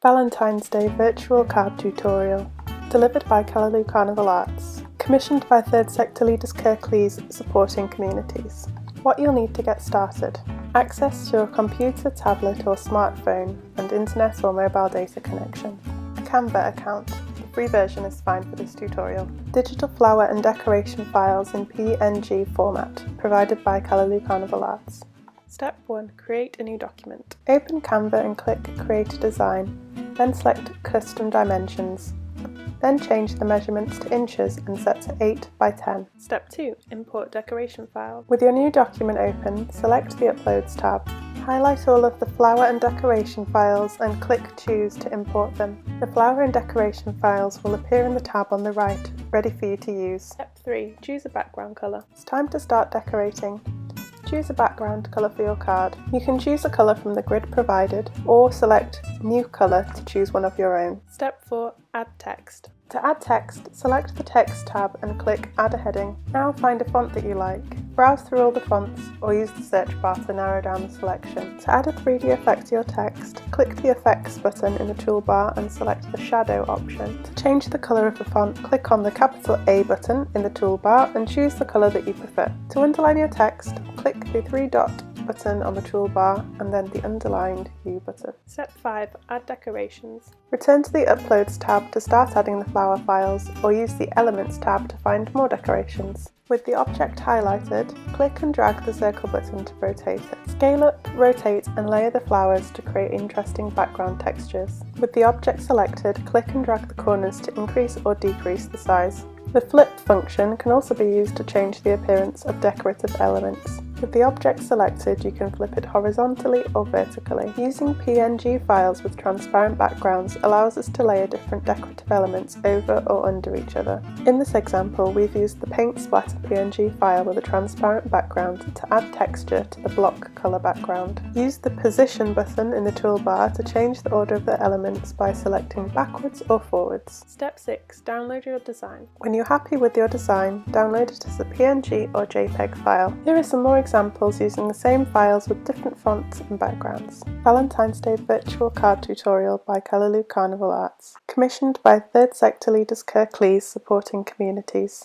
Valentine's Day virtual card tutorial, delivered by Callaloo Carnival Arts, commissioned by third sector leaders Kirklees Supporting Communities. What you'll need to get started: access to a computer, tablet or smartphone and internet or mobile data connection. A Canva account. The free version is fine for this tutorial. Digital flower and decoration files in PNG format, provided by Callaloo Carnival Arts. Step 1. Create a new document. Open Canva and click Create a Design, then select Custom Dimensions. Then change the measurements to inches and set to 8 by 10. Step 2. Import decoration file. With your new document open, select the Uploads tab. Highlight all of the flower and decoration files and click Choose to import them. The flower and decoration files will appear in the tab on the right, ready for you to use. Step 3. Choose a background colour. It's time to start decorating. Choose a background colour for your card. You can choose a colour from the grid provided or select New Colour to choose one of your own. Step 4. Add text. To add text, select the Text tab and click Add a heading. Now find a font that you like. Browse through all the fonts or use the search bar to narrow down the selection. To add a 3D effect to your text, click the Effects button in the toolbar and select the Shadow option. To change the colour of the font, click on the capital A button in the toolbar and choose the colour that you prefer. To underline your text, click the 3-dot button on the toolbar and then the underlined U button. Step 5. Add decorations. Return to the Uploads tab to start adding the flower files, or use the Elements tab to find more decorations. With the object highlighted, click and drag the circle button to rotate it. Scale up, rotate and layer the flowers to create interesting background textures. With the object selected, click and drag the corners to increase or decrease the size. The flip function can also be used to change the appearance of decorative elements. With the object selected, you can flip it horizontally or vertically. Using PNG files with transparent backgrounds allows us to layer different decorative elements over or under each other. In this example, we've used the Paint Splatter PNG file with a transparent background to add texture to the block colour background. Use the Position button in the toolbar to change the order of the elements by selecting backwards or forwards. Step 6. Download your design. When you're happy with your design, download it as a PNG or JPEG file. Here are some more examples using the same files with different fonts and backgrounds. Valentine's Day virtual card tutorial by Callaloo Carnival Arts, commissioned by third sector leaders Kirklees Supporting Communities.